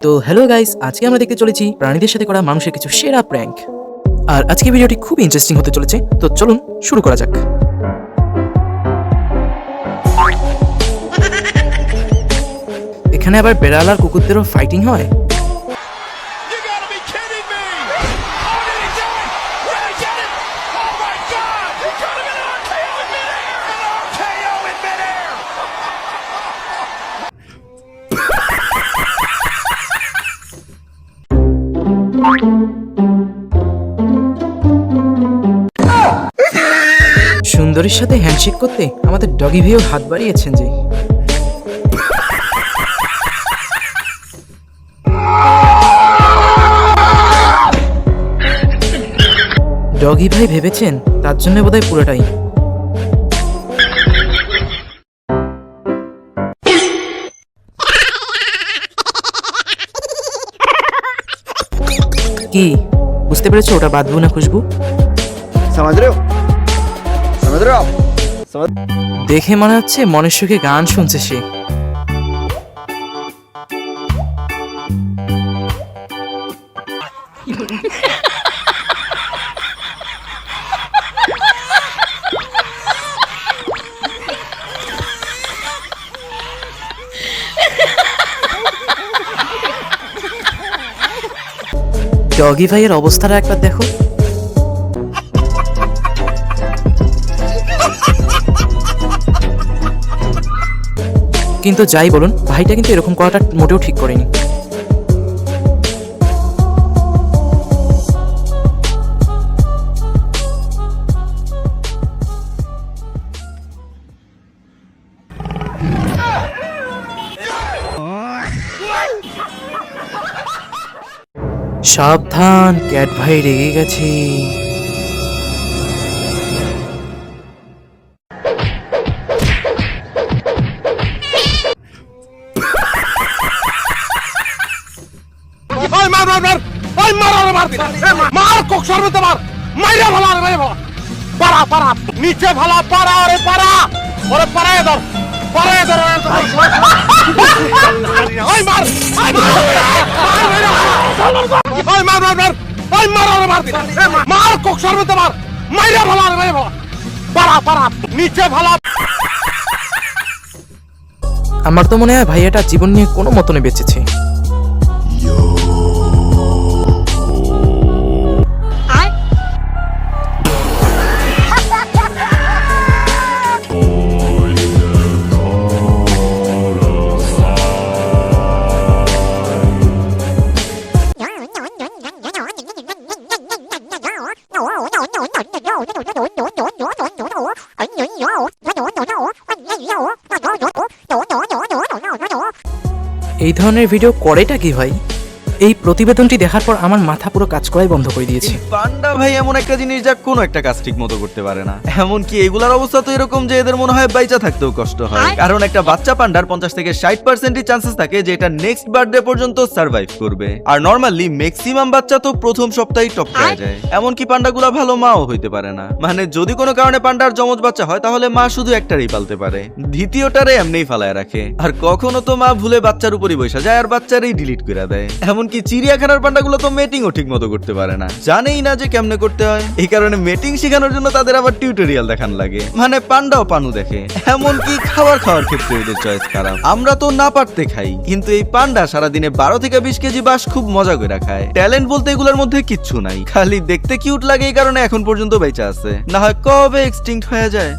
তো hello guys, আজকে আমরা দেখতে চলেছি প্রাণীদের সাথে করা মানুষের কিছু সেরা প্র্যাঙ্ক। আর আজকে ভিডিওটি খুব ইন্টারেস্টিং হতে চলেছে, তো চলুন শুরু করা যাক। এখানে আবার বেড়াল আর কুকুরদেরও ফাইটিং হয়। সুন্দরীর সাথে হ্যান্ডশেক করতে আমাদের ডগি ভাইও হাত বাড়িয়েছেন যে। ডগি ভাই ভেবেছেন তার জন্য বোধহয় পুরোটাই। কি বুঝতে পেরেছো ওটা বাদবু না খুশবু? দেখে মনে হচ্ছে মনের সুখে গান শুনছে সে। ডগি ভাইয়ের অবস্থাটা একবার দেখো। কিন্তু যাই বলুন, ভাইটা কিন্তু এরকম করাটা মোটেও ঠিক করেনি। সাবধান, ক্যাট ভাই রেগে গেছে। নিচে ভালা পারা ওরে পারা ওরে পারায় ধর পারায় ধর ওই মার ওই মার মার মার ওই মার ওরে মার মার কোক সর্বতে মার মাইরা ভালা রে ভালা পারা পারা নিচে ভালা। আমার তো মনে হয় ভাইয়াটা জীবন নিয়ে কোনো মতনে বেঁচেছে। এই ধরনের ভিডিও করেটা কি ভাই? এই প্রতিবেদনটি দেখার পর আমার মাথা পুরো কাজ করাই বন্ধ করে দিয়েছে। পান্ডা ভাই এমন একটা জিনিস যা কোনো একটা কাজ ঠিক মতো করতে পারে না। এমনকি এগুলার অবস্থা তো এরকম যে এদের মনে হয় বাইচা থাকতেও কষ্ট হয়, কারণ একটা বাচ্চা পান্ডার 50 থেকে 60% চান্সেস থাকে যে এটা নেক্সট বার্থডে পর্যন্ত সার্ভাইভ করবে। আর নরমালি ম্যাক্সিমাম বাচ্চা তো প্রথম সপ্তাহেই টপ হয়ে যায়। এমনকি পান্ডাগুলা ভালো মাও হইতে পারে না। মানে যদি কোনো কারণে পান্ডার যমজ বাচ্চা হয় তাহলে মা শুধু একটারই পালতে পারে, দ্বিতীয়টারে এমনিই ফালায় রাখে। আর কখনো তো মা ভুলে বাচ্চার উপরই বসে যায় আর বাচ্চারই ডিলিট করে দেয়। এমনকি চিড়িয়াখানার পান্ডাগুলো তো মেটিংও ঠিক মতো করতে পারে না, জানেই না যে কেমনে করতে হয়। এই কারণে মেটিং শেখানোর জন্য তাদের আবার টিউটোরিয়াল দেখান লাগে। মানে পান্ডাও পানু দেখে। এমনকি খাওয়ার ক্ষেত্রে এদের চয়েস খারাপ। আমরা তো না পারতে খাই, কিন্তু এই পান্ডা সারাদিনে 12 থেকে 20 কেজি বাস খুব মজা করে খায়। ট্যালেন্ট বলতে এগুলোর মধ্যে কিচ্ছু নাই, খালি দেখতে কিউট লাগে এই কারণে এখন পর্যন্ত বেঁচে আছে, না হয় কবে এক্সটিংক্ট হয়ে যায়।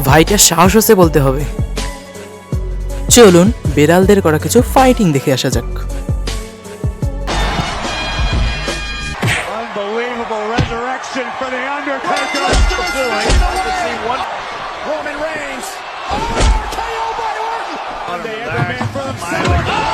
ভাইটা সাহস হচ্ছে বলতে হবে। চলুন বেড়ালদের করা কিছু ফাইটিং দেখে আসা যাক। Unbelievable resurrection for the Undertaker. Roman Reigns. KO by Orton. They ever man for themselves.